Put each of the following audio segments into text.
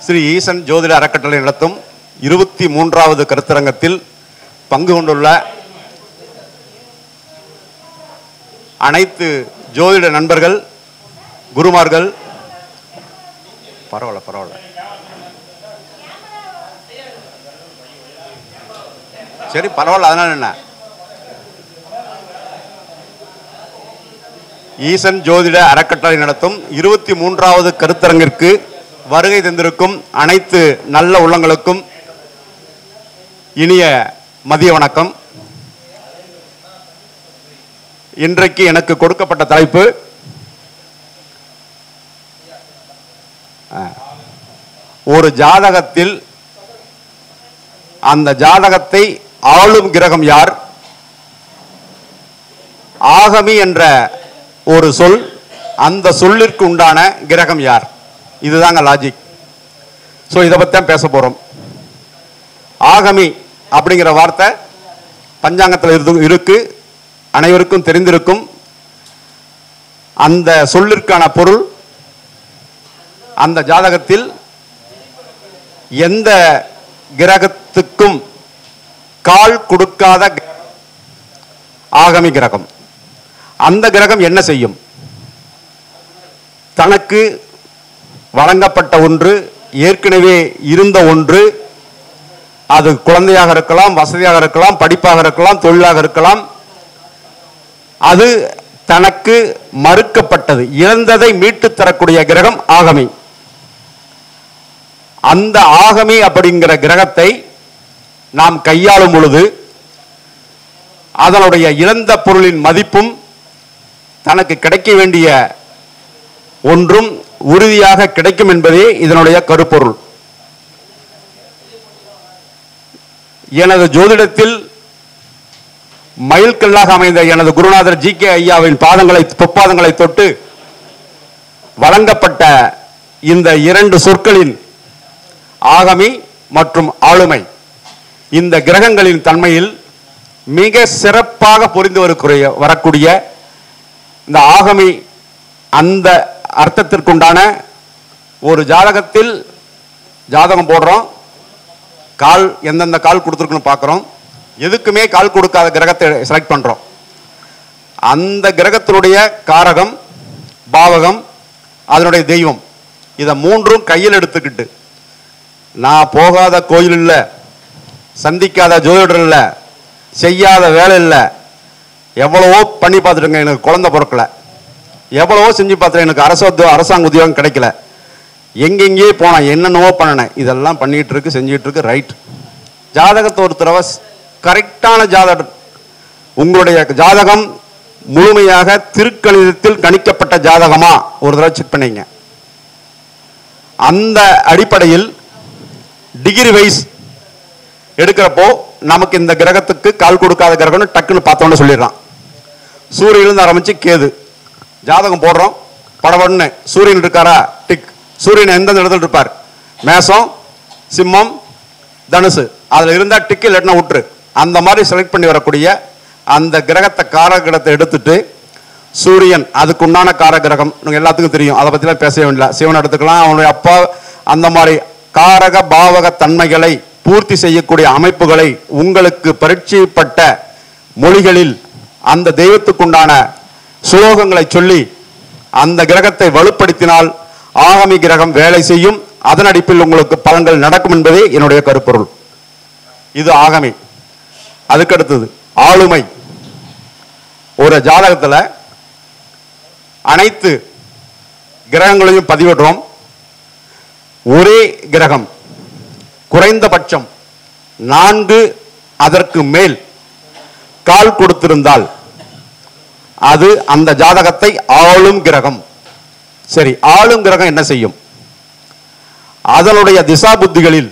ஸ்ரீ ஈசன் ஜோதிட அறக்கட்டளை நடத்தும் 23வது கருத்தரங்கத்தில் பங்கு கொண்டுள்ள அனைத்து ஜோதிட நண்பர்கள், குருமார்கள், பரவாயில்ல சரி பரவாயில்ல, அதனால என்ன, ஈசன் ஜோதிட அறக்கட்டளை நடத்தும் 23வது கருத்தரங்கிற்கு வருகை தந்திருக்கும் அனைத்து நல்ல உள்ளங்களுக்கும் இனிய மதிய வணக்கம். இன்றைக்கு எனக்கு கொடுக்கப்பட்ட தலைப்பு ஒரு ஜாதகத்தில் அந்த ஜாதகத்தை ஆளும் கிரகம் யார், ஆகமி என்ற ஒரு சொல், அந்த சொல்லிற்கு உண்டான கிரகம் யார், இதுதாங்க லாஜிக். ஸோ இதை பற்றி தான் பேச போகிறோம். ஆகமி அப்படிங்கிற வார்த்தை பஞ்சாங்கத்தில் இருக்கு, அனைவருக்கும் தெரிந்திருக்கும். அந்த சொல்லிற்கான பொருள் அந்த ஜாதகத்தில் எந்த கிரகத்துக்கும் கால் கொடுக்காத ஆகமி கிரகம். அந்த கிரகம் என்ன செய்யும்? தனக்கு வழங்கப்பட்ட ஒன்று, ஏற்கனவே இருந்த ஒன்று, அது குழந்தையாக இருக்கலாம், வசதியாக இருக்கலாம், படிப்பாக இருக்கலாம், தொழிலாக இருக்கலாம், அது தனக்கு மறுக்கப்பட்டது, இழந்ததை மீட்டு தரக்கூடிய கிரகம் ஆகமி. அந்த ஆகமி அப்படிங்கிற கிரகத்தை நாம் கையாளும் பொழுது அதனுடைய இழந்த பொருளின் மதிப்பும் தனக்கு கிடைக்க வேண்டிய ஒன்றும் உறுதியாக கிடைக்கும் என்பதே இதனுடைய கருப்பொருள். எனது ஜோதிடத்தில் மைல்கல்லாக அமைந்த எனது குருநாதர் ஜி.கே. ஐயாவின் பொற்பாதங்களை தொட்டு வழங்கப்பட்ட இந்த இரண்டு சொற்களின் ஆகமி மற்றும் ஆளுமை, இந்த கிரகங்களின் தன்மையில் மிக சிறப்பாக புரிந்து வரக்கூடிய இந்த ஆகமி, அந்த அர்த்தத்திற்குண்டான ஒரு ஜாதகத்தில் ஜாதகம் போடுறோம், கால் எந்தெந்த கால் கொடுத்துருக்குன்னு பார்க்குறோம், எதுக்குமே கால் கொடுக்காத கிரகத்தை செலக்ட் பண்ணுறோம். அந்த கிரகத்தினுடைய காரகம், பாவகம், அதனுடைய தெய்வம், இதை மூன்றும் கையில் எடுத்துக்கிட்டு, நான் போகாத கோயில் இல்லை, சந்திக்காத ஜோதிடர் இல்லை, செய்யாத வேலை இல்லை, எவ்வளவோ பண்ணி பார்த்துட்டுங்க, எனக்கு குழந்தை பிறக்கல, எவ்வளவோ செஞ்சு பார்த்துட்டேன், எனக்கு அரசாங்க உத்தியோகம் கிடைக்கல, எங்கெங்கே போனேன், என்னென்னவோ பண்ணினேன், இதெல்லாம் பண்ணிகிட்டு இருக்கு, செஞ்சுட்டு இருக்கு, ரைட். ஜாதகத்தை ஒரு தடவை கரெக்டான ஜாதகம், உங்களுடைய ஜாதகம் முழுமையாக திருக்கணிதத்தில் கணிக்கப்பட்ட ஜாதகமா ஒரு தடவை செக் பண்ணிங்க. அந்த அடிப்படையில் டிகிரி வைஸ் எடுக்கிறப்போ நமக்கு இந்த கிரகத்துக்கு கால் கொடுக்காத கிரகம்னு டக்குன்னு பார்த்தோன்னு சொல்லிடுறான். சூரியனிலிருந்து ஆரம்பிச்சு கேது ஜாதகம் போடுறோம், படபடன்னு சூரியன் இருக்காரா, டிக். சூரியன் எந்தெந்த இடத்துல இருப்பார், மேசம், சிம்மம், தனுசு, அதில் இருந்தால் டிக்கு, இல்லைன்னா விட்டுரு. அந்த மாதிரி செலக்ட் பண்ணி வரக்கூடிய அந்த கிரகத்தை, காரகிரகத்தை எடுத்துட்டு சூரியன் அதுக்குண்டான காரகிரகம் எல்லாத்துக்கும் தெரியும், அதை பற்றிலாம் பேச வேண்டிய, சிவன் எடுத்துக்கலாம், அவனுடைய அப்பா, அந்த மாதிரி காரக பாவக தன்மைகளை பூர்த்தி செய்யக்கூடிய அமைப்புகளை உங்களுக்கு பரீட்சைப்பட்ட மொழிகளில் அந்த தெய்வத்துக்குண்டான சுலோகங்களை சொல்லி அந்த கிரகத்தை வலுப்படுத்தினால் ஆகமி கிரகம் வேலை செய்யும். அதன் அடிப்பில் உங்களுக்கு பலன்கள் நடக்கும் என்பதே என்னுடைய கருப்பொருள். இது ஆகமி. அதுக்கடுத்தது ஆளுமை. ஒரு ஜாதகத்தில் அனைத்து கிரகங்களையும் பதிவிடுறோம். ஒரே கிரகம் குறைந்தபட்சம் 4 அதற்கு மேல் கால் கொடுத்திருந்தால் அது அந்த ஜாதகத்தை ஆளும் கிரகம். சரி, ஆளும் கிரகம் என்ன செய்யும்? அதனுடைய திசா புத்திகளில்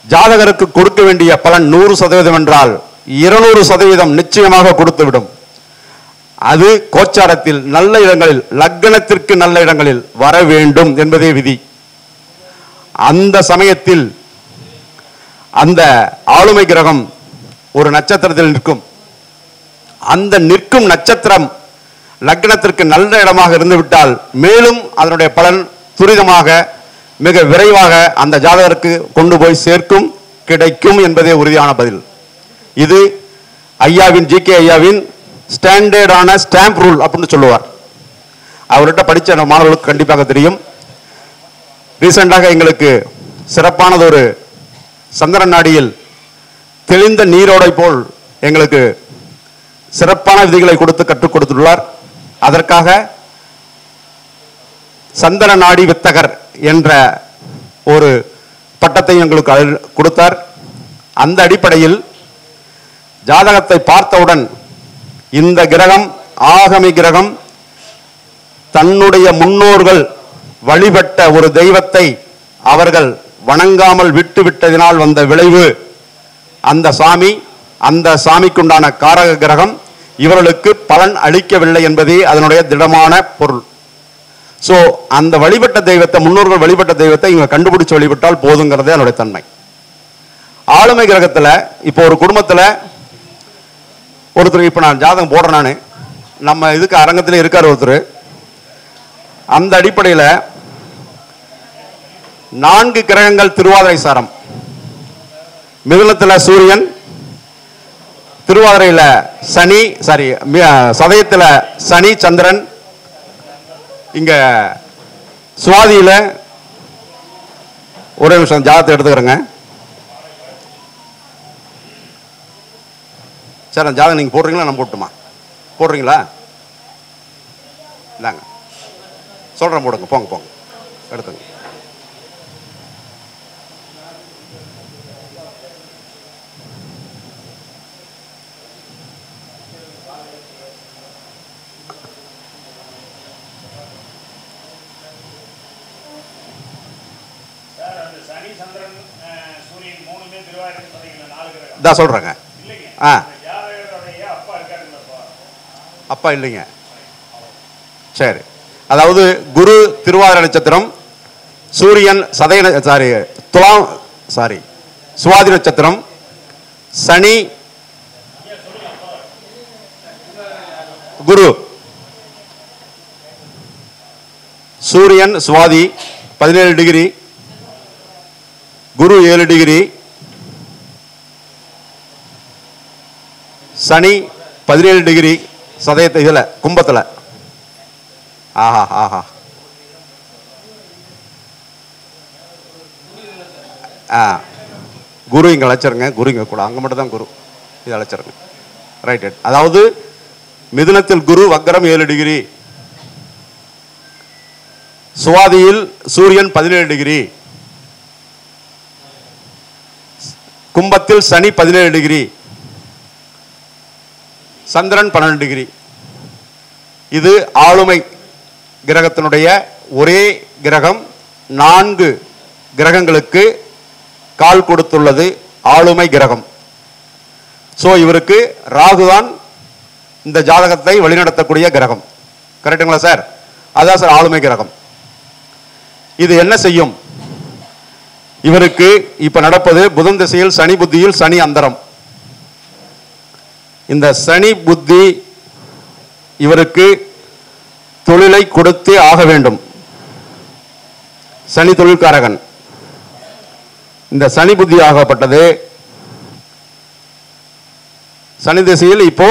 ஜாதகருக்கு கொடுக்க வேண்டிய பலன் 100% என்றால் 200% நிச்சயமாக கொடுத்துவிடும். அது கோச்சாரத்தில் நல்ல இடங்களில், லக்னத்திற்கு நல்ல இடங்களில் வர வேண்டும் என்பதே விதி. அந்த சமயத்தில் அந்த ஆளுமை கிரகம் ஒரு நட்சத்திரத்தில் நிற்கும். அந்த நிற்கும் நட்சத்திரம் லக்னத்திற்கு நல்ல இடமாக இருந்துவிட்டால் மேலும் அதனுடைய பலன் துரிதமாக மிக விரைவாக அந்த ஜாதகருக்கு கொண்டு போய் சேர்க்கும், கிடைக்கும் என்பதே உறுதியான பதில். இது ஐயாவின் ஜிகே ஐயாவின் ஸ்டாண்டர்டான ஸ்டாம்ப் ரூல் அப்படின்னு சொல்லுவார். அவர்கிட்ட படித்த மாணவர்களுக்கு கண்டிப்பாக தெரியும். ரீசெண்டாக எங்களுக்கு சிறப்பானதொரு சந்திரன் நாடியில் தெளிந்த நீரோடை போல் எங்களுக்கு சிறப்பான விதிகளை கொடுத்து கற்றுக் கொடுத்துள்ளார். அதற்காக சந்திர நாடி வித்தகர் என்ற ஒரு பட்டத்தை எங்களுக்கு கொடுத்தார். அந்த அடிப்படையில் ஜாதகத்தை பார்த்தவுடன் இந்த கிரகம் ஆகமி கிரகம் தன்னுடைய முன்னோர்கள் வழிபட்ட ஒரு தெய்வத்தை அவர்கள் வணங்காமல் விட்டுவிட்டதினால் வந்த விளைவு, அந்த சாமிக்குண்டான காரக கிரகம் இவர்களுக்கு பலன் அளிக்கவில்லை என்பதே அதனுடைய திடமான பொருள். சோ அந்த வழிபட்ட தெய்வத்தை, முன்னோர்கள் வழிபட்ட தெய்வத்தை இவங்க கண்டுபிடிச்சு வழிபட்டால் போதுங்கிறதே அதனுடைய தன்மை. ஆளுமை கிரகத்துல இப்போ ஒரு குடும்பத்துல ஒருத்தர், இப்ப நான் ஜாதகம் போடுறேன், நானு நம்ம இதுக்கு அரங்கத்தில் இருக்கார் ஒருத்தர். அந்த அடிப்படையில் 4 கிரகங்கள் திருவாதிரை சாரம். மிதுனத்தில் சூரியன், திருவாதிரையில் சனி, சதயத்தில் சனி சந்திரன், இங்க சுவாதியில் ஒரே நிமிஷம் ஜாதகத்தை எடுத்துக்கிறேங்க. சார் ஜாதகம் நீங்கள் போடுறீங்களா, நம்ம போட்டுமா? போடுறீங்களா? இந்தாங்க சொல்கிறேன், போடுங்க. போங்க எடுத்துங்க. இதான் சொல்கிறேங்க. அப்பா இல்லைங்க. சரி, அதாவது குரு திருவாதிரை நட்சத்திரம், சூரியன் சுவாதி நட்சத்திரம், சனி குரு, சூரியன் சுவாதி 17 டிகிரி, குரு 7 டிகிரி, சனி 17 டிகிரி சதயத்தை இதுல கும்பத்துல. ஆஹா குரு இங்க அழைச்சிருங்க. குரு இங்க கூட, அங்க மட்டும் தான் குரு, இது அழைச்சிருங்க. ரைட். அதாவது மிதுனத்தில் குரு வக்கரம் 7 டிகிரி, சுவாதியில் சூரியன் 17 டிகிரி, கும்பத்தில் சனி 17 டிகிரி, சந்திரன் 12 டிகிரி. இது ஆளுமை கிரகத்தினுடைய ஒரே கிரகம் 4 கிரகங்களுக்கு கால் கொடுத்துள்ளது ஆளுமை கிரகம். சோ இவருக்கு ராகுதான் இந்த ஜாதகத்தை வழிநடத்தக்கூடிய கிரகம். கரெக்டுங்களா சார்? அதான் சார் ஆளுமை கிரகம். இது என்ன செய்யும்? இவருக்கு இப்ப நடப்பது புதன் திசையில் சனி புத்தியில் சனி அந்தரம். இந்த சனி புத்தி இவருக்கு தொழிலை கொடுத்தே ஆக வேண்டும். சனி தொழில்காரகன். இந்த சனி புத்தி ஆகப்பட்டது சனி திசையில் இப்போ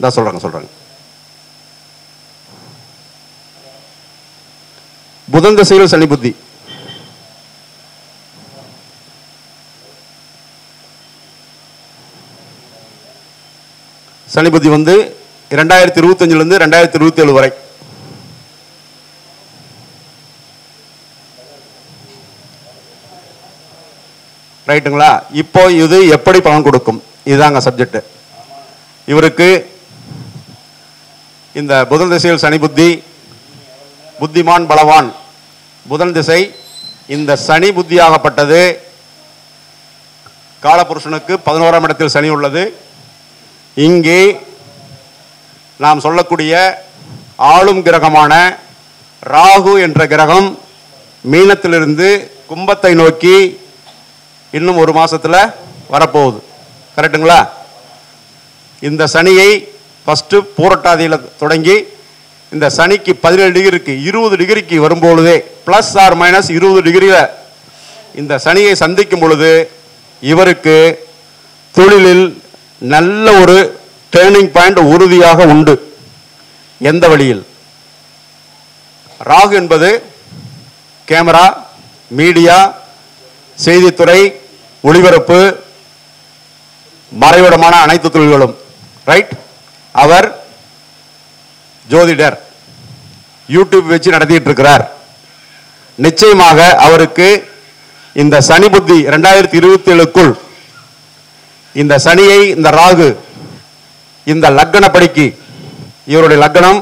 தான் சொல்றாங்க. புதன் திசையில் சனி புத்தி. சனி புத்தி 2025 2027 வரை. ரைட்டுங்களா? இப்போ இது எப்படி பலன் கொடுக்கும்? இதுதாங்க சப்ஜெக்ட். இவருக்கு இந்த புதன் திசையில் சனி புத்தி, புத்திமான் பலவான் புதன் திசை. இந்த சனி புத்தியாகப்பட்டது காலபுருஷனுக்கு 11ஆம் இடத்தில் சனி உள்ளது. இங்கே நாம் சொல்லக்கூடிய ஆளும் கிரகமான ராகு என்ற கிரகம் மீனத்திலிருந்து கும்பத்தை நோக்கி இன்னும் 1 மாசத்துல வரப்போகுது. கரெக்டுங்களா? இந்த சனியை ஃபஸ்ட்டு பூரட்டாதியில் தொடங்கி இந்த சனிக்கு 17 டிகிரிக்கு 20 டிகிரிக்கு வரும்பொழுதே ப்ளஸ் ஆர் மைனஸ் 20 டிகிரியில் இந்த சனியை சந்திக்கும் பொழுது இவருக்கு தொழிலில் நல்ல ஒரு டேர்னிங் பாயிண்ட் உறுதியாக உண்டு. எந்த வழியில்? ராகு என்பது கேமரா, மீடியா, செய்தித்துறை, ஒளிபரப்பு, மறைவிடமான அனைத்து தொழில்களும். ரைட்? அவர் ஜோதிடர், யூடியூப் வச்சு நடத்திட்டு இருக்கிறார். நிச்சயமாக அவருக்கு இந்த சனி புத்தி 2027க்குள் இந்த சனியை, இந்த ராகு, இந்த லக்னப்படிக்கு, இவருடைய லக்னம்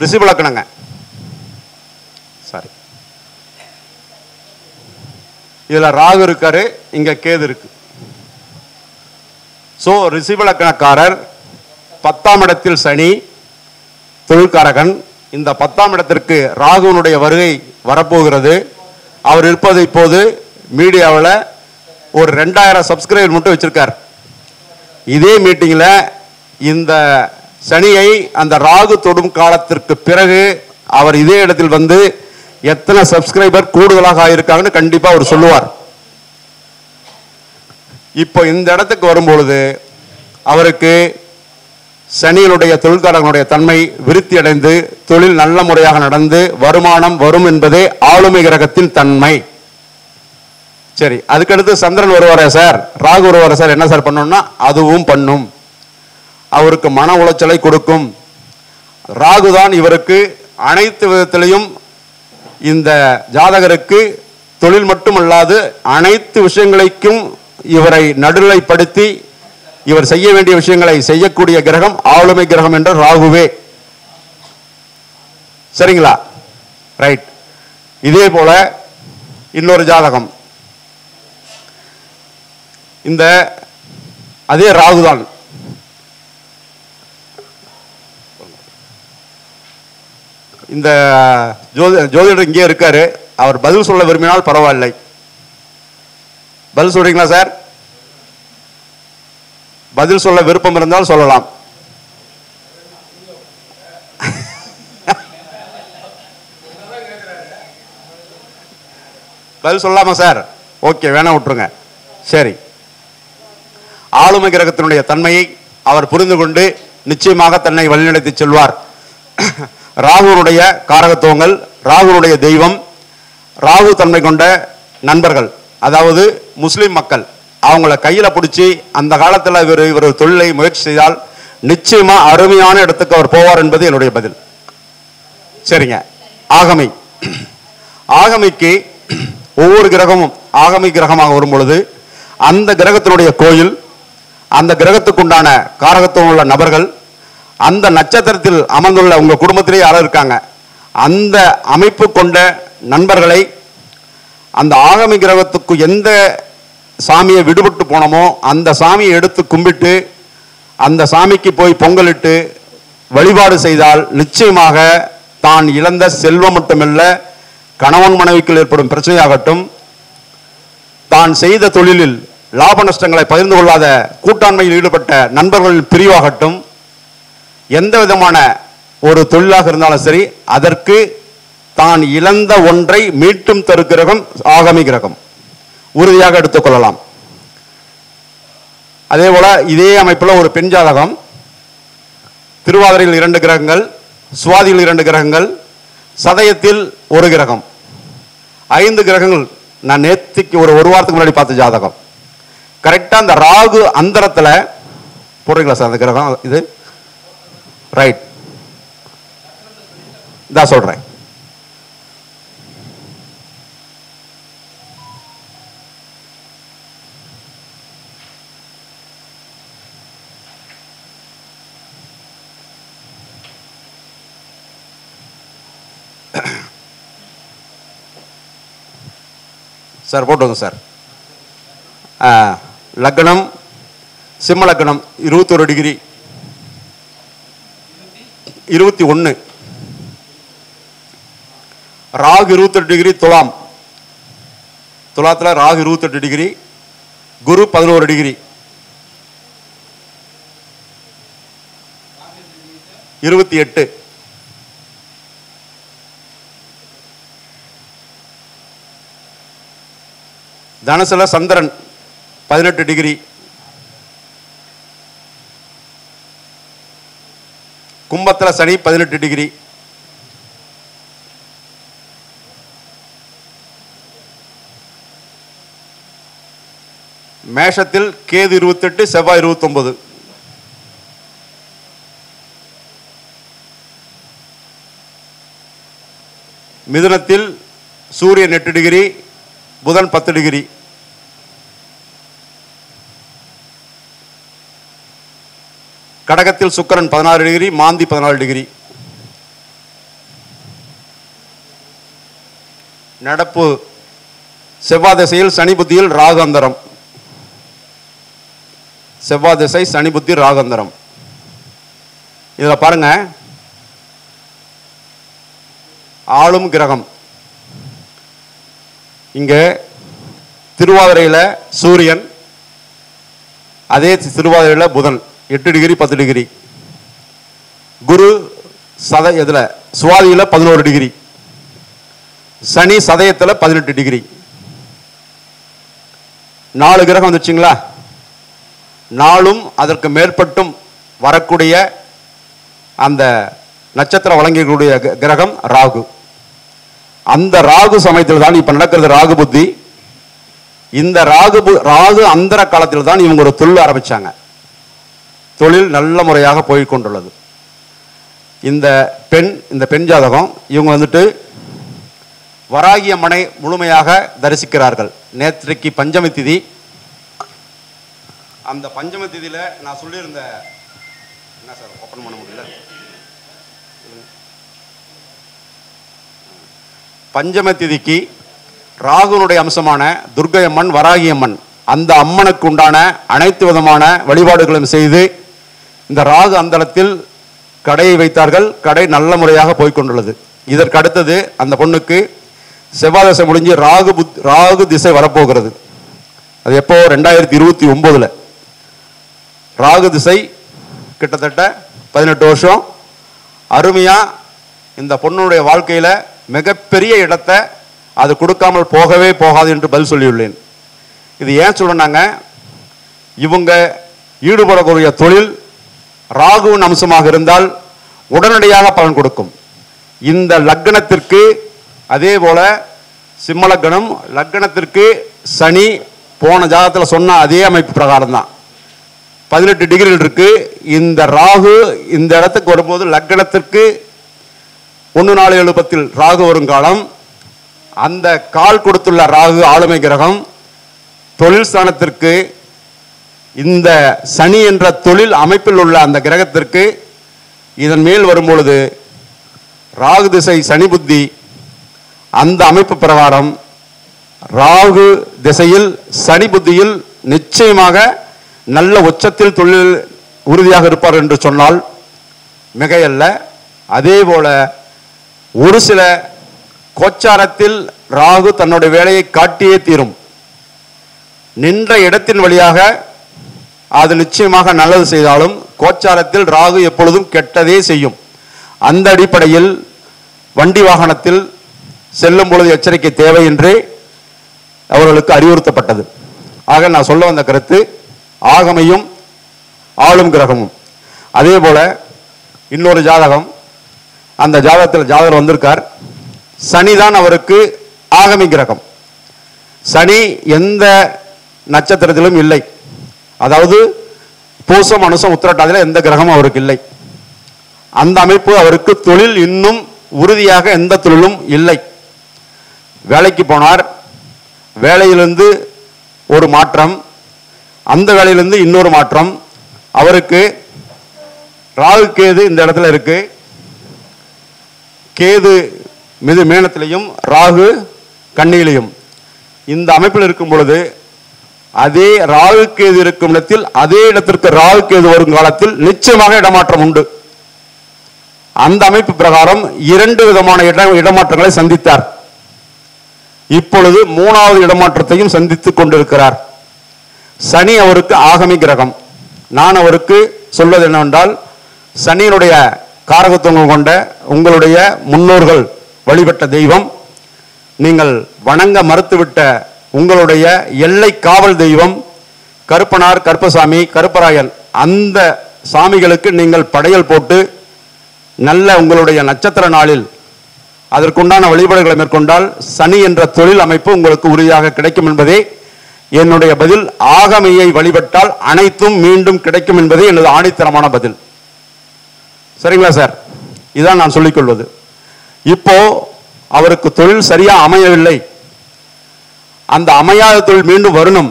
ரிஷப லக்னங்க. சாரி, இதுல ராகு இருக்காரு, இங்க கேது இருக்கு. சோ ரிஷப லக்னக்காரர் 10ஆம் இடத்தில் சனி தொழில்காரகன். இந்த 10ஆம் இடத்திற்கு ராகுனுடைய வருகை வரப்போகிறது. அவர் இருப்பது இப்போது மீடியாவில் ஒரு 2000 சப்ஸ்கிரைபர் மட்டும் வச்சிருக்கார். இதே மீட்டிங்ல இந்த சனியை அந்த ராகு தொடும் காலத்திற்கு பிறகு அவர் இதே இடத்தில் வந்து எத்தனை சப்ஸ்கிரைபர் கூடுதலாக ஆயிருக்காங்கன்னு கண்டிப்பா அவர் சொல்லுவார். இப்போ இந்த இடத்துக்கு வரும்பொழுது அவருக்கு சனியினுடைய தொழில்காரர்களுடைய தன்மை விருத்தி அடைந்து தொழில் நல்ல முறையாக நடந்து வருமானம் வரும் என்பதே ஆளுமை கிரகத்தின் தன்மை. சரி, அதுக்கடுத்து சந்திரன் வருவாரே சார், ராகு வருவாரே சார், என்ன சார் பண்ணணும்னா அதுவும் பண்ணும். அவருக்கு மன உளைச்சலை கொடுக்கும். ராகுதான் இவருக்கு அனைத்து விதத்திலையும் இந்த ஜாதகருக்கு தொழில் மட்டுமல்லாது அனைத்து விஷயங்களுக்கும் இவரை நடுநிலைப்படுத்தி இவர் செய்ய வேண்டிய விஷயங்களை செய்யக்கூடிய கிரகம் ஆளுமை கிரகம் என்ற ராகுவே. சரிங்களா? ரைட். இதே போல இன்னொரு ஜாதகம், இந்த அதே ராகுதான். இந்த ஜோதிடர் இங்கே இருக்காரு. அவர் பதில் சொல்ல விரும்பினால் பரவாயில்லை. பதில் சொல்றீங்களா சார்? பதில் சொல்ல விருப்பம் இருந்தால் சொல்லலாம். பதில் சொல்லாமா சார்? ஓகே, வேணா விட்டுருங்க. சரி, ஆளுமை கிரகத்தினுடைய தன்மையை அவர் புரிந்து கொண்டு நிச்சயமாக தன்னை வழிநடத்தி செல்வார். ராகுனுடைய காரகத்துவங்கள், ராகுனுடைய தெய்வம், ராகு தன்மை கொண்ட நண்பர்கள், அதாவது முஸ்லிம் மக்கள், அவங்கள கையில பிடிச்சி அந்த காலத்தில் இவர் தொழிலை முயற்சி செய்தால் நிச்சயமா அருமையான இடத்துக்கு அவர் போவார் என்பது என்னுடைய பதில். சரிங்க. ஆகமை, ஆகமைக்கு ஒவ்வொரு கிரகமும் ஆகமை கிரகமாக வரும் பொழுது அந்த கிரகத்தினுடைய கோயில், அந்த கிரகத்துக்குண்டான காரகத்துவம் உள்ள நபர்கள், அந்த நட்சத்திரத்தில் அமர்ந்துள்ள உங்க குடும்பத்திலேயே யாரும் இருக்காங்க, அந்த அமைப்பு கொண்ட நண்பர்களை அந்த ஆகமி கிரகத்துக்கு எந்த சாமியை விடுபட்டு போனோமோ அந்த சாமியை எடுத்து கும்பிட்டு அந்த சாமிக்கு போய் பொங்கலிட்டு வழிபாடு செய்தால் நிச்சயமாக தான் இழந்த செல்வம் மட்டுமல்ல, கணவன் மனைவிக்குள் ஏற்படும் பிரச்சனையாகட்டும், தான் செய்த தொழிலில் லாப நஷ்டங்களை பகிர்ந்து கொள்ளாத கூட்டாண்மையில் ஈடுபட்ட நண்பர்களின் பிரிவாகட்டும், எந்த விதமான ஒரு தொழிலாக இருந்தாலும் சரி அதற்கு தான் இழந்த ஒன்றை மீட்டும் தரு கிரகம் ஆகமி கிரகம், உறுதியாக எடுத்துக்கொள்ளலாம். அதே போல இதே அமைப்பில் ஒரு பெண் ஜாதகம், திருவாதிரையில் 2 கிரகங்கள், சுவாதியில் 2 கிரகங்கள், சதயத்தில் 1 கிரகம், 5 கிரகங்கள். நான் நேத்திக்கு ஒரு வாரத்துக்கு முன்னாடி பார்த்த ஜாதகம். கரெக்டா அந்த ராகு அந்தரத்தில் போடுறீங்களா சார் அந்த கிரகம்? இது ரைட், தான் சொல்றேன். சார் போட்டுங்க சார். லக்னம் சிம்ம லக்னம் 21 டிகிரி, 21. ராகு 28 டிகிரி துலாம். துலாத்தில் ராகு 28 டிகிரி, குரு 11 டிகிரி. 28. தனுசுல சந்திரன் 18 டிகிரி. கும்பத்தில் சனி 18 டிகிரி. மேஷத்தில் கேது 28, செவ்வாய் 29. மிதுனத்தில் சூரியன் 8 டிகிரி, புதன் 10 டிகிரி. கடகத்தில் சுக்கிரன் 16 டிகிரி, மாந்தி 14 டிகிரி. நடப்பு செவ்வாய் திசையில் சனி புத்தியில் ராகு அந்தரம். செவ்வாய் திசை சனி புத்தி ராகு அந்தரம். இதுல பாருங்க, ஆளும் கிரகம் இங்க திருவாதிரையில் சூரியன், அதே திருவாதிரையில் புதன் 8 டிகிரி 10 டிகிரி. குரு இதுல சுவாதியில் 11 டிகிரி. சனி சதயத்தில் 18 டிகிரி. 4 கிரகம் வந்துச்சுங்களா? 4ம் அதற்கு மேற்பட்டும் வரக்கூடிய அந்த நட்சத்திரம் வழங்கக்கூடிய கிரகம் ராகு. அந்த ராகு சமயத்தில் தான் இப்ப நடக்கிறது ராகு புத்தி. இந்த ராகு அந்தர காலத்தில் தான் இவங்க ஒரு தொழில் ஆரம்பிச்சாங்க. தொழில் நல்ல முறையாக போய் கொண்டுள்ளது. இந்த பெண் ஜாதகம் இவங்க வந்துட்டு வராகி அம்மனை முழுமையாக தரிசிக்கிறார்கள். நேற்றைக்கு பஞ்சமி திதி. அந்த பஞ்சமி திதியில நான் சொல்லியிருந்த என்ன சார் ஓப்பன் பண்ண முடியல. பஞ்சம திதிக்கு ராகுனுடைய அம்சமான துர்க்கை அம்மன், வராகி அம்மன், அந்த அம்மனுக்கு உண்டான அனைத்து விதமான வழிபாடுகளும் செய்து இந்த ராகு அந்தரத்தில் கடையை வைத்தார்கள். கடை நல்ல முறையாக போய்கொண்டுள்ளது. இதற்கு அடுத்தது அந்த பொண்ணுக்கு செவ்வாய் திசை முடிஞ்சு ராகு திசை வரப்போகிறது. அது எப்போ? 2029. ராகு திசை கிட்டத்தட்ட 18 வருஷம். அருமையா இந்த பொண்ணுடைய வாழ்க்கையில மிகப்பெரிய இடத்தை அது கொடுக்காமல் போகவே போகாது என்று பதில் சொல்லியுள்ளேன். இது ஏன் சொல்றாங்க? இவங்க ஈடுபடக்கூடிய தொழில் ராகுவின் அம்சமாக இருந்தால் உடனடியாக பலன் கொடுக்கும். இந்த லக்னத்திற்கு அதே போல சிம்ம லக்னம், லக்னத்திற்கு சனி போன ஜாதகத்தில் சொன்ன அதே அமைப்பு பிரகாரம் தான் 18 டிகிரியில் இருக்கு. இந்த ராகு இந்த இடத்துக்கு வரும்போது லக்னத்திற்கு 1-4-7-10 ராகு வரும் காலம். அந்த கால் கொடுத்துள்ள ராகு ஆளுமை கிரகம். தொழில் ஸ்தானத்திற்கு இந்த சனி என்ற தொழில் அமைப்பில் உள்ள அந்த கிரகத்திற்கு இதன் மேல் வரும்பொழுது ராகு திசை சனி புத்தி அந்த அமைப்பு பிரகாரம் ராகு திசையில் சனி புத்தியில் நிச்சயமாக நல்ல உச்சத்தில் தொழில் உறுதியாக இருப்பார் என்று சொன்னால் மிகையல்ல. அதே போல ஒரு சில கோச்சாரத்தில் ராகு தன்னுடைய வேலையை காட்டியே தீரும். நின்ற இடத்தின் வழியாக அது நிச்சயமாக நல்லது செய்தாலும் கோச்சாரத்தில் ராகு எப்பொழுதும் கெட்டதே செய்யும். அந்த அடிப்படையில் வண்டி வாகனத்தில் செல்லும் பொழுது எச்சரிக்கை தேவை என்று அவர்களுக்கு அறிவுறுத்தப்பட்டது. ஆக நான் சொல்ல வந்த கருத்து ஆகமையும் ஆளும் கிரகமும். அதே போல இன்னொரு ஜாதகம், அந்த ஜாதகத்தில் ஜாதகர் வந்திருக்கார். சனிதான் அவருக்கு ஆகமி கிரகம். சனி எந்த நட்சத்திரத்திலும் இல்லை. அதாவது பூசம், அனுசம், உத்திரட்டாதியில் எந்த கிரகமும் அவருக்கு இல்லை. அந்த அமைப்பு அவருக்கு தொழில் இன்னும் உறுதியாக எந்த தொழிலும் இல்லை. வேலைக்கு போனார், வேலையிலிருந்து ஒரு மாற்றம், அந்த வேலையிலிருந்து இன்னொரு மாற்றம். அவருக்கு ராகு கேது இந்த இடத்துல இருக்கு. கேது மீனத்திலையும் ராகு கன்னியிலையும் இந்த அமைப்பில் இருக்கும் பொழுது அதே ராகு கேது இருக்கும் இடத்தில் அதே இடத்திற்கு ராகு கேது வரும் காலத்தில் நிச்சயமாக இடமாற்றம் உண்டு. அந்த அமைப்பு பிரகாரம் 2 விதமான இடமாற்றங்களை சந்தித்தார். இப்பொழுது 3வது இடமாற்றத்தையும் சந்தித்துக் கொண்டிருக்கிறார். சனி அவருக்கு ஆகமி கிரகம். நான் அவருக்கு சொல்வது என்னவென்றால், சனியினுடைய காரகத்துவம் கொண்ட உங்களுடைய முன்னோர்கள் வழிபட்ட தெய்வம், நீங்கள் வணங்க மறுத்துவிட்ட உங்களுடைய எல்லை காவல் தெய்வம் கருப்பனார், கருப்பசாமி, கருப்பராயன், அந்த சாமிகளுக்கு நீங்கள் படையல் போட்டு நல்ல உங்களுடைய நட்சத்திர நாளில் அதற்குண்டான வழிபாடுகளை மேற்கொண்டால் சனி என்ற தொழில் அமைப்பு உங்களுக்கு உறுதியாக கிடைக்கும் என்பதே என்னுடைய பதில். ஆகமையை வழிபட்டால் அனைத்தும் மீண்டும் கிடைக்கும் என்பதே எனது ஆணித்தரமான பதில். சரிங்களா சார்? இதான் நான் சொல்லிக்கொள்வது. இப்போ அவருக்கு தொழில் சரியா அமையவில்லை, அந்த அமையாத தொழில் மீண்டும் வரணும்.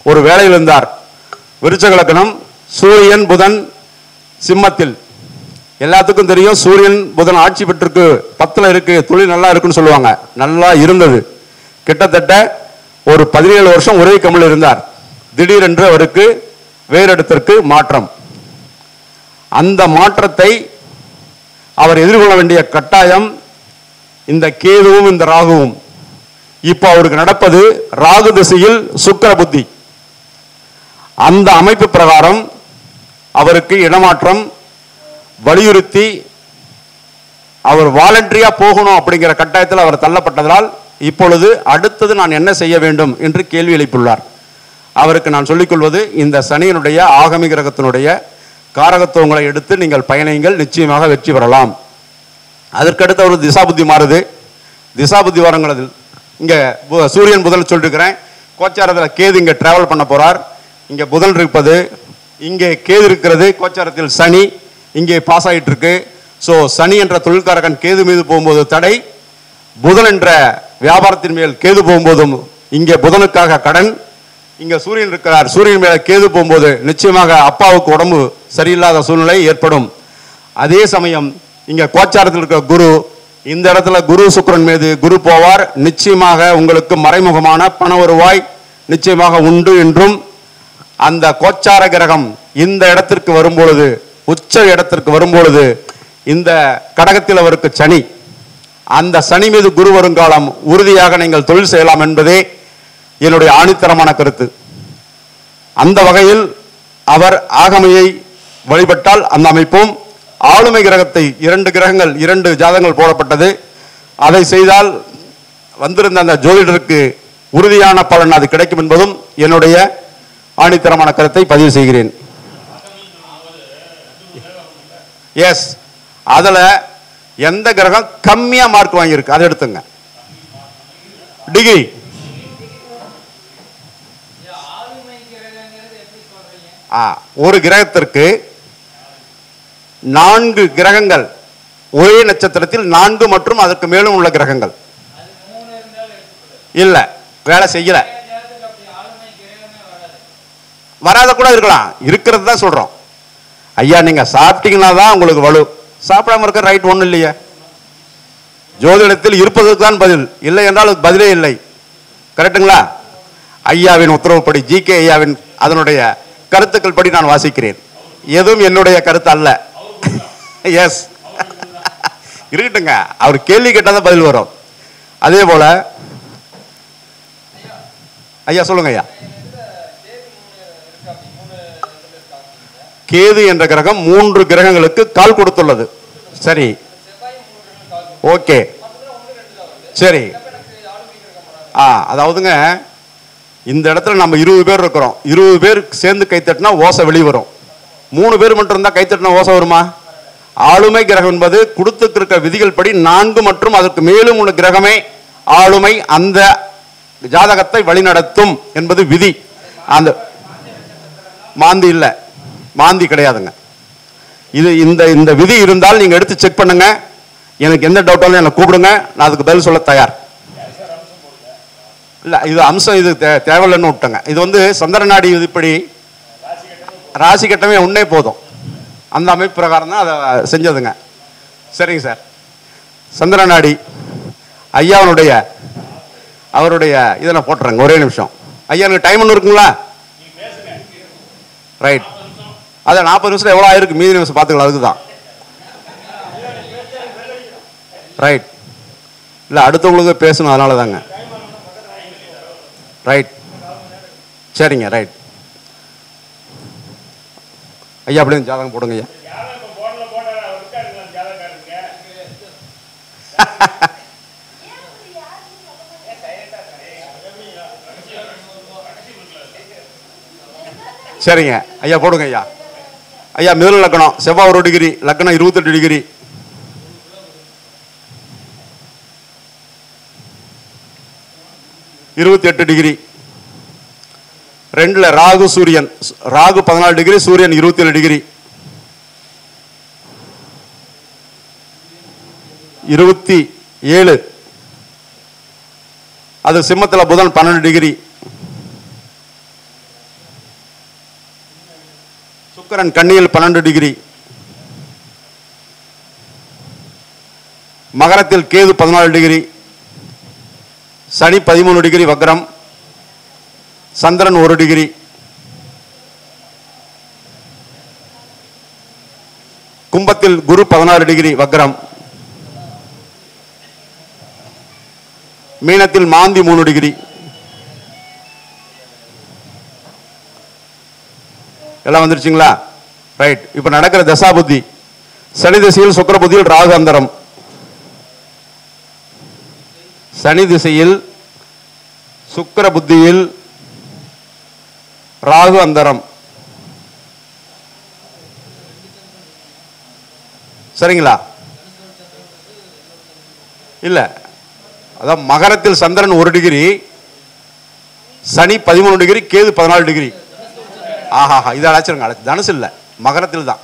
ஒரு வேலையில் இருந்தார், விருச்சக லக்னம், சூரியன் புதன் சிம்மத்தில். எல்லாத்துக்கும் தெரியும் சூரியன் புதன் ஆட்சி பெற்றிருக்கு, 10ல் இருக்கு, தொழில் நல்லா இருக்குன்னு சொல்லுவாங்க. நல்லா இருந்தது. கிட்டத்தட்ட ஒரு 17 வருஷம் ஒரே கம்மில் இருந்தார். திடீரென்று அவருக்கு வேறு இடத்திற்கு மாற்றம். அந்த மாற்றத்தை அவர் எதிர்கொள்ள வேண்டிய கட்டாயம் இந்த கேதுவும் இந்த ராகுவும். இப்போ அவருக்கு நடப்பது ராகு திசையில் சுக்கிர புத்தி. அந்த அமைப்பு பிரகாரம் அவருக்கு இடமாற்றம் வலியுறுத்தி அவர் வாலண்டரியா போகணும் அப்படிங்கிற கட்டாயத்தில் அவர் தள்ளப்பட்டதால் இப்பொழுது அடுத்தது நான் என்ன செய்ய வேண்டும் என்று கேள்வி எழுப்பியுள்ளார். அவருக்கு நான் சொல்லிக்கொள்வது, இந்த சனியினுடைய ஆகமி கிரகத்தினுடைய காரகத்துவங்களை எடுத்து நீங்கள் பயணியுங்கள், நிச்சயமாக வெற்றி பெறலாம். அதற்கடுத்து அவர் திசா புத்தி மாறுது. திசா புத்தி வரங்கிறது இங்கே சூரியன் புதன் சொல்லிருக்கிறேன். கோச்சாரத்தில் கேது இங்கே டிராவல் பண்ண போறார். இங்கே புதன் இருப்பது, இங்கே கேது இருக்கிறது, கோச்சாரத்தில் சனி இங்கே பாஸ் ஆகிட்டு இருக்கு. ஸோ சனி என்ற தொழில்காரகன் கேது மீது போகும்போது தடை, புதன் என்ற வியாபாரத்தின் மேல் கேது போகும்போதும் இங்கே புதனுக்காக கடன், இங்கே சூரியன் இருக்கிறார், சூரியன் மேல கேது போகும்போது நிச்சயமாக அப்பாவுக்கு உடம்பு சரியில்லாத சூழ்நிலை ஏற்படும். அதே சமயம் இங்கே கோச்சாரத்தில் இருக்கிற குரு, இந்த இடத்துல குரு சுக்கிரன் மீது குரு போவார். நிச்சயமாக உங்களுக்கு மறைமுகமான பண வருவாய் நிச்சயமாக உண்டு என்றும், அந்த கோச்சார கிரகம் இந்த இடத்திற்கு வரும்பொழுது, உச்ச இடத்திற்கு வரும்பொழுது, இந்த கடகத்தில் அவருக்கு சனி, அந்த சனி மீது குரு வருங்காலம் உறுதியாக நீங்கள் தொழில் செய்யலாம் என்பதே என்னுடைய ஆணித்தரமான கருத்து. அந்த வகையில் அவர் ஆகமையை வழிபட்டால் அந்த அமைப்பும், ஆளுமை கிரகத்தை 2 கிரகங்கள் 2 ஜாதகங்கள் போடப்பட்டது, அதை செய்தால் வந்திருந்த அந்த ஜோதிடருக்கு உறுதியான பலன் அது கிடைக்கும் என்பதும் என்னுடைய ஆணித்தரமான கருத்தை பதிவு செய்கிறேன். எஸ், அதுல எந்த கிரகம் கம்மியா மார்க் வாங்கியிருக்கு அதை எடுத்துங்க. டிகிரி ஒரு கிரகத்திற்கு 4 கிரகங்கள் ஒரே நட்சத்திரத்தில் 4 மற்றும் அதற்கு மேலும் உள்ள கிரகங்கள் இல்ல வேலை செய்யல, வராத கூட இருக்கலாம், இருக்கிறது தான் சொல்றோம். ஐயா நீங்க சாப்பிட்டீங்கன்னா தான் உங்களுக்கு வலு, சாப்பிடாம இருக்க ரைட் ஒன்றும் இல்லையே. ஜோதிடத்தில் இருப்பதற்கு தான் பதில், இல்லை என்றால் பதிலே இல்லை. கரெக்டுங்களா? ஐயாவின் உத்தரவுப்படி, ஜிகே ஐயாவின் அதனுடைய கருத்துக்கள் படி நான் வாசிக்கிறேன். எதுவும் என்னுடைய கருத்து அல்ல. எஸ் இருக்கட்டுங்க, அவர் கேள்வி கேட்டாதான் பதில் வரும். அதே போல ஐயா சொல்லுங்க ஐயா. கேது என்ற கிரகம் 3 கிரகங்களுக்கு கால் கொடுத்துள்ளது. சரி, ஓகே, சரி. அதாவதுங்க, இந்த இடத்துல நம்ம 20 பேர் இருக்கிறோம், 20 பேர் சேர்ந்து கைத்தட்டினா ஓசை வெளிவரும். 3 பேர் மட்டும் இருந்தா கைத்தட்டினா ஓசை வருமா? ஆளுமை கிரகம் என்பது கொடுத்துருக்க விதிகள் படி 4 மற்றும் அதற்கு மேலும் உள்ள கிரகமே ஆளுமை அந்த ஜாதகத்தை வழிநடத்தும் என்பது விதி. அந்த மாந்தி இல்லை, மாந்தி கிடையாதுங்க. இது இந்த விதி இருந்தால் நீங்க எடுத்து செக் பண்ணுங்க. எனக்கு எந்த டவுட்டாலும் எனக்கு கூப்பிடுங்க, நான் அதுக்கு பதில் சொல்ல தயார். இல்ல இது அம்சம், இது தேவையில்லைன்னு விட்டங்க. இது வந்து சந்திரநாடி இப்படி ராசி கட்டமே உன்னே போதும், அந்த அமைப்பு பிரகாரம் தான் அதை செஞ்சதுங்க. சரிங்க சார். சந்திரநாடி ஐயாவனுடைய அவருடைய இதை நான் போட்டுறேங்க. ஒரே நிமிஷம் ஐயா, எனக்கு டைம் ஒன்று இருக்குங்களா? ரைட், அதான் 40 நிமிஷம் எவ்வளோ ஆயிருக்கு, மீதி நிமிஷம் பார்த்துக்கலாம். அதுக்கு தான் ரைட். இல்லை, அடுத்தவங்களுக்கு பேசணும், அதனால தாங்க. ரைட், சரிங்க. ரைட் ஐயா, அப்படியே ஜாதகம் போடுங்க ஐயா. சரிங்க ஐயா, போடுங்க ஐயா. ஐயா, மிதுன லக்னம், செவ்வாய் 1 டிகிரி, லக்னம் 28 டிகிரி. டிகிரி. 2ல ராகு சூரியன், ராகு 14 டிகிரி, சூரியன் 27 டிகிரி. 27 அது சிம்மத்துல புதன் 12 டிகிரி. சுக்கிரன் கன்னியில் 12 டிகிரி. மகரத்தில் கேது 14 டிகிரி. சனி 13 டிகிரி வக்ரம். சந்திரன் 1 டிகிரி. கும்பத்தில் குரு 16 டிகிரி வக்ரம். மீனத்தில் மாந்தி 3 டிகிரி. எல்லாம் வந்துருச்சுங்களா? ரைட். இப்ப நடக்கிற தசா புத்தி, சனி திசையில் சுக்கிர புத்தியில் ராகு அந்தரம். சனி திசையில் சுக்கிர புத்தியில் ராகு அந்தரம். சரிங்களா? இல்ல, அதான் மகரத்தில் சந்திரன் 1 டிகிரி, சனி 13 டிகிரி, கேது 14 டிகிரி. ஆஹாஹா, இதை அழைச்சிருங்க. தனுசு இல்ல, மகரத்தில் தான்.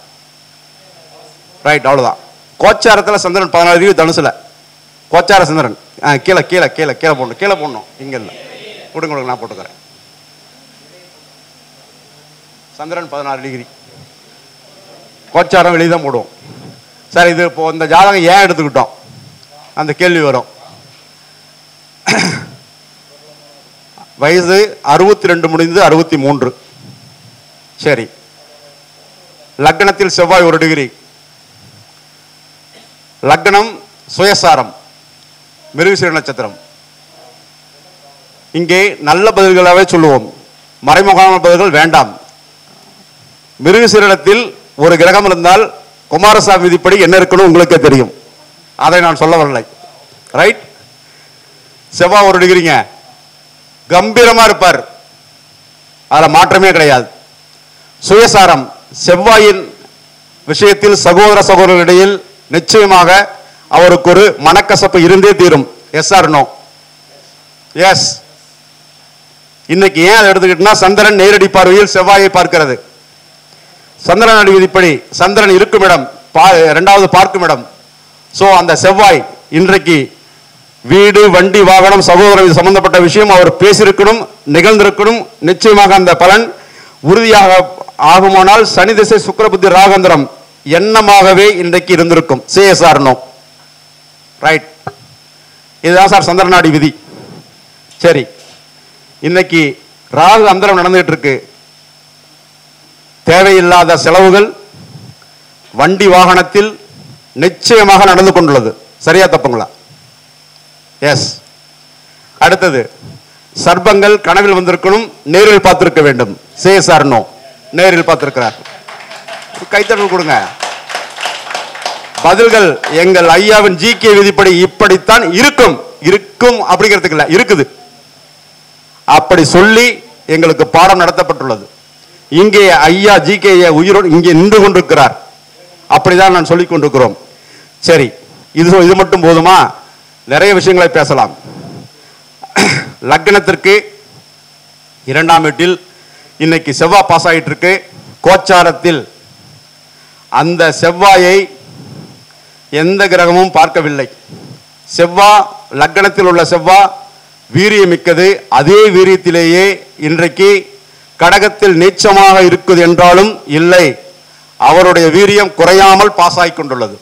ரைட், அவ்வளவுதான். கோச்சாரத்தில் சந்திரன் 14 டிகிரி, தனுசுல கோச்சார சந்திரன். கீழே கீழே கீழே கீழே போடணும், கீழே போடணும். இங்க இல்ல, கொடுங்க கொடுங்க, நான் போட்டுக்கிறேன். சந்திரன் 16 டிகிரி, கோச்சாரம் வெளியே தான் போடுவோம். சார், இது இப்போ இந்த ஜாதகம் ஏன் எடுத்துக்கிட்டோம், அந்த கேள்வி வரும். வயது 62 முடிந்து 63. சரி. லக்னத்தில் செவ்வாய் 1 டிகிரி. லக்னம் சுயசாரம், மிருகசீர நட்சத்திரம். இங்கே நல்ல பதில்களாகவே சொல்லுவோம், மறைமுகமான பதில்கள் வேண்டாம். மிருகசீரத்தில் ஒரு கிரகம் இருந்தால் குமாரசாமி விதிப்படி என்ன இருக்கணும் உங்களுக்கே தெரியும், அதை நான் சொல்ல வரலை. ரைட். செவ்வாய் 1 டிகிரிங்க, கம்பீரமா இருப்பார், அதுல மாற்றமே கிடையாது. சுயசாரம், செவ்வாயின் விஷயத்தில் சகோதர சகோதரர்களிடையில் நிச்சயமாக அவருக்கு ஒரு மனக்கசப்பு இருந்தே தீரும். Yes or no? எஸ். இன்னைக்கு ஏன் அதை எடுத்துக்கிட்டா, சந்திரன் நேரடி பார்வையில் செவ்வாயை பார்க்கிறது. சந்திரன் அடி விதிப்படி சந்திரன் இருக்கும் இடம் 2வது பார்க்கும் இடம். சோ அந்த செவ்வாய் இன்றைக்கு வீடு, வண்டி, வாகனம், சகோதரர் சம்பந்தப்பட்ட விஷயம் அவர் பேசியிருக்கணும், நிகழ்ந்திருக்கணும். நிச்சயமாக அந்த பலன் உறுதியாக ஆகுமானால் சனி திசை சுக்கிர புத்தி ராகந்திரம் எண்ணமாகவே இன்றைக்கு இருந்திருக்கும். Yes or no? ரைட். இதுதான் சார் சந்திரநாடி விதி. சரி, இன்னைக்கு ராகு அந்தரம் நடந்துகிட்டு இருக்கு. தேவையில்லாத செலவுகள் வண்டி வாகனத்தில் நிச்சயமாக நடந்து கொண்டுள்ளது. சரியா தப்புங்களா? எஸ். அடுத்தது, சர்ப்பங்கள் கனவில் வந்திருக்கணும், நேரில் பார்த்திருக்க வேண்டும். Yes or no? நேரில் பார்த்திருக்கிறார். கைத்தட்டல் கொடுங்க. பதில்கள் எங்கள் ஐயாவின் ஜிகே விதிப்படி இப்படித்தான் இருக்கும். இருக்கும் அப்படிங்கிறதுக்கு இல்ல, இருக்குது. அப்படி சொல்லி எங்களுக்கு பாடம் நடத்தப்பட்டுள்ளது. இங்கே ஐயா ஜிகே உயிரோடு இங்கே நின்று கொண்டிருக்கிறார். அப்படிதான் நான் சொல்லிக் கொண்டிருக்கிறோம். சரி, இது மட்டும் போதுமா? நிறைய விஷயங்களை பேசலாம். லக்னத்திற்கு 2ஆம் வீட்டில் இன்னைக்கு செவ்வாய் பாஸ் ஆகிட்டு இருக்கு. கோச்சாரத்தில் அந்த செவ்வாயை எந்த கிரகமும் பார்க்கவில்லை. செவ்வாய் லக்னத்தில் உள்ள செவ்வாய் வீரியமிக்கது. அதே வீரியத்திலேயே இன்றைக்கு கடகத்தில் நீச்சமாக இருக்குது என்றாலும் இல்லை, அவருடைய வீரியம் குறையாமல் பாஸ் ஆகி கொண்டுள்ளது.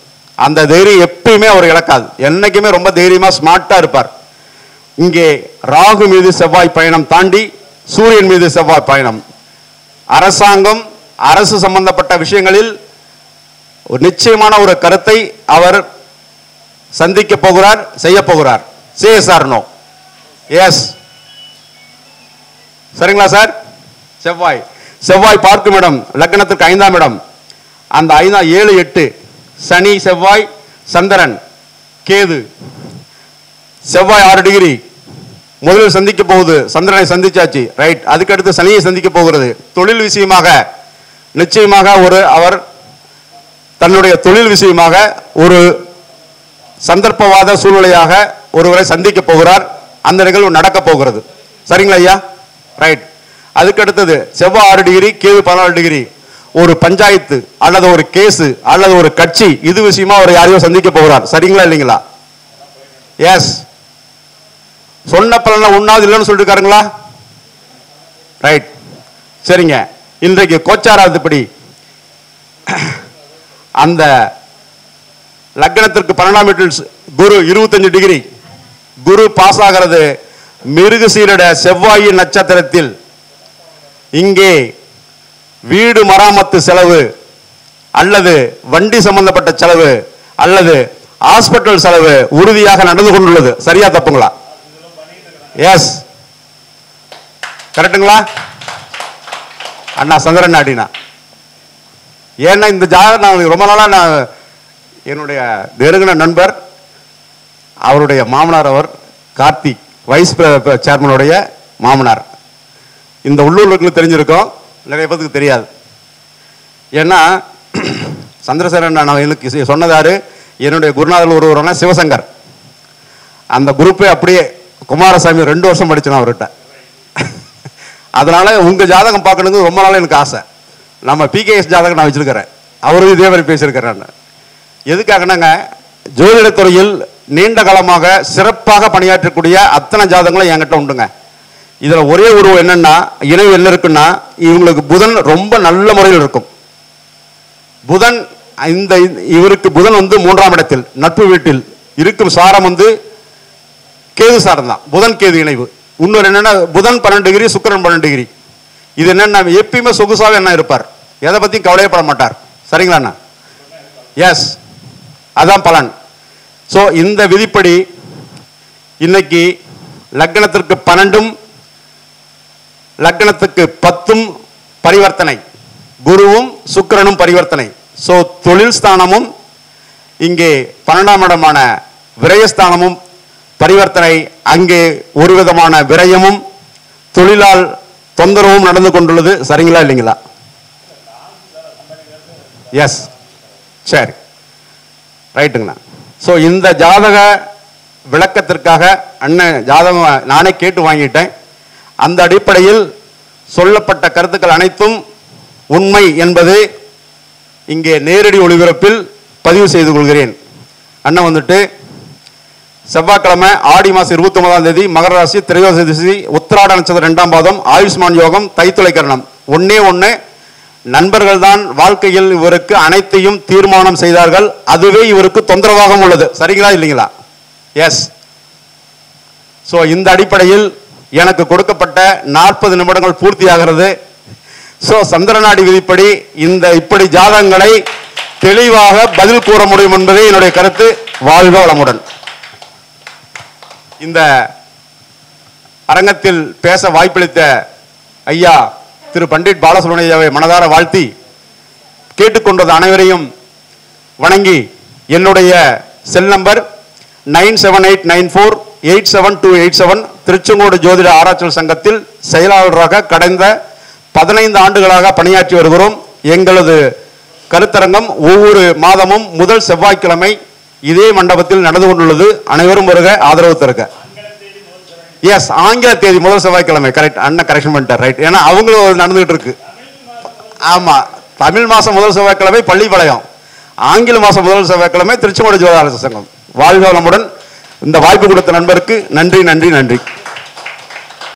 அந்த தைரியம் எப்பயுமே அவர் இழக்காது. என்னைக்குமே ரொம்ப தைரியமா ஸ்மார்ட்டா இருப்பார். இங்கே ராகு மீது செவ்வாய் பயணம் தாண்டி சூரியன் மீது செவ்வாய் பயணம். அரசாங்கம், அரசு சம்பந்தப்பட்ட விஷயங்களில் ஒரு நிச்சயமான ஒரு கருத்தை அவர் சந்திக்க போகிறார், செய்ய போகிறார். Yes or no? எஸ். சரிங்களா சார்? செவ்வாய் செவ்வாய் பார்க்கும் இடம் லக்னத்திற்கு 5ஆம் இடம். அந்த 5 7 8 சனி செவ்வாய் சந்திரன் கேது. செவ்வாய் 6 டிகிரி முதலில் சந்திக்க போகுது. சந்திரனை சந்திச்சாச்சு, ரைட். அதுக்கடுத்து சனியை சந்திக்க போகிறது. தொழில் விஷயமாக நிச்சயமாக அவர் தன்னுடைய தொழில் விஷயமாக ஒரு சந்தர்ப்பவாத சூழ்நிலையாக ஒருவரை சந்திக்க போகிறார். அந்த நிகழ்வு நடக்க போகிறது. சரிங்களா ஐயா? ரைட். அதுக்கடுத்தது செவ்வாய் 6 டிகிரி கேது 14 டிகிரி. ஒரு பஞ்சாயத்து அல்லது ஒரு கேஸ் அல்லது ஒரு கட்சி இது விஷயமா அவர் யாரையோ சந்திக்க போகிறார். சரிங்களா இல்லைங்களா? எஸ். சொன்ன பலன உண்ணாது இல்லைன்னு சொல்லிருக்காருங்களா? ரைட். சரிங்க. இன்றைக்கு கோச்சாராதிபதி அந்த லக்னத்திற்கு 12ஆம் வீட்டில் குரு 25 டிகிரி. குரு பாஸ் ஆகிறது மிருகசீரிட செவ்வாயின் நட்சத்திரத்தில். இங்கே வீடு மராமத்து செலவு அல்லது வண்டி சம்பந்தப்பட்ட செலவு அல்லது ஹாஸ்பிட்டல் செலவு உறுதியாக நடந்து கொண்டுள்ளது. சரியா தப்புங்களா? எஸ். கரெக்டுங்களா அண்ணா? சந்திரன் அடினா ஏன்னா இந்த ஜாதகம் நான் ரொம்ப நாளா நான் என்னுடைய நெருங்கின நண்பர் அவருடைய மாமனார் அவர் கார்த்திக் வைஸ் சேர்மனுடைய மாமனார். இந்த உள்ளூர்களுக்கு தெரிஞ்சிருக்கோம், நிறைய பேருக்கு தெரியாது. ஏன்னா சந்திரசேகரன் நான் எனக்கு சொன்னதாரு என்னுடைய குருநாதர் ஒருவரான சிவசங்கர். அந்த குரூப்பே அப்படியே குமாரசாமி 2 வருஷம் படிச்சேன் அவர்கிட்ட. அதனால உங்க ஜாதகம் பார்க்கணுங்க ரொம்ப நாள் எனக்கு ஆசை. நம்ம பிகேஎஸ் ஜாதகம் நான் வச்சிருக்கிறேன், அவரும் இதே மாதிரி பேசியிருக்கிறேன். எதுக்காகனாங்க ஜோதிடத்துறையில் நீண்ட காலமாக சிறப்பாக பணியாற்றக்கூடிய அத்தனை ஜாதகங்களும் என்கிட்ட உண்டுங்க. இதுல ஒரே உருவம் என்னன்னா இணைவு என்ன இருக்குன்னா இவங்களுக்கு புதன் ரொம்ப நல்ல முறையில் இருக்கும். புதன் இந்த இவருக்கு புதன் 3ஆம் இடத்தில் நட்பு வீட்டில் இருக்கும். சாரம் கேது சாரம் தான், புதன் கேது இணைவு. இன்னொரு என்னன்னா புதன் 12 டிகிரி சுக்கிரன் 12 டிகிரி. இது என்னன்னா எப்பயுமே சொகுசாக என்ன இருப்பார், எதை பத்தியும் கவலையப்பட மாட்டார். சரிங்களா? எஸ், அதான் பலன். ஸோ இந்த விதிப்படி இன்னைக்கு லக்னத்திற்கு 12ம் லக்னத்துக்கு 10ம் பரிவர்த்தனை, குருவும் சுக்கிரனும் பரிவர்த்தனை. ஸோ தொழில் ஸ்தானமும் இங்கே 12ஆம் இடமான விரயஸ்தானமும் பரிவர்த்தனை. அங்கே ஒரு விதமான விரயமும் தொழிலால் தொந்தரவும் நடந்து கொண்டுள்ளது. சரிங்களா இல்லைங்களா? எஸ், சரி, ரைட்டுங்கண்ணா. ஸோ இந்த ஜாதக விளக்கத்திற்காக அண்ணன் ஜாதகம் நானே கேட்டு வாங்கிட்டேன். அந்த அடிப்படையில் சொல்லப்பட்ட கருத்துக்கள் அனைத்தும் உண்மை என்பது இங்கே நேரடி ஒளிபரப்பில் பதிவு செய்து கொள்கிறேன். அண்ணன் செவ்வாய்க்கிழமை ஆடி மாதம் 29ஆம் தேதி மகர ராசி திரையோதசி உத்திராட நட்சத்திரம் 2ஆம் பாதம் ஆயுஷ்மான் யோகம் தைத்துளை கரணம். ஒண்ணே நண்பர்கள் தான் வாழ்க்கையில் இவருக்கு அனைத்தையும் தீர்மானம் செய்தார்கள். அதுவே இவருக்கு தொந்தரவாக உள்ளது. சரிங்களா இல்லைங்களா? எஸ். ஸோ இந்த அடிப்படையில் எனக்கு கொடுக்கப்பட்ட 40 நிமிடங்கள் பூர்த்தியாகிறது. ஸோ சந்திரநாடி விதிப்படி இப்படி ஜாதகங்களை தெளிவாக பதில் கூற முடியும் என்பதே என்னுடைய கருத்து. வாழ்க வளமுடன். இந்த அரங்கத்தில் பேச வாய்ப்பளித்த ஐயா திரு பண்டிட் பாலசுப்ரமணியாவை மனதார வாழ்த்தி கேட்டுக்கொண்டது அனைவரையும் வணங்கி என்னுடைய செல் நம்பர் 9789487287 திருச்செங்கோடு ஜோதிட ஆராய்ச்சி சங்கத்தில் செயலாளராக கடந்த 15 ஆண்டுகளாக பணியாற்றி வருகிறோம். எங்களது கருத்தரங்கம் ஒவ்வொரு மாதமும் முதல் செவ்வாய்க்கிழமை இதே மண்டபத்தில் நடந்து கொண்டுள்ளது. அனைவரும் வருக, ஆதரவு தருக. எஸ், ஆங்கில தேதி முதல் செவ்வாய்க்கிழமை. கரெக்ட், அண்ணன் கரெக்ஷன் பண்ணிட்டார். ரைட், ஏன்னா அவங்களும் நடந்துகிட்டு இருக்கு. ஆமா, தமிழ் மாசம் முதல் செவ்வாய்க்கிழமை பள்ளிப்பாளையம், ஆங்கில மாசம் முதல் செவ்வாய்க்கிழமை திருச்செங்கோடு ஜோதிட ஆராய்ச்சி சங்கம். வாழ்க வளமுடன். இந்த வாய்ப்பு கொடுத்த நண்பருக்கு நன்றி நன்றி நன்றி.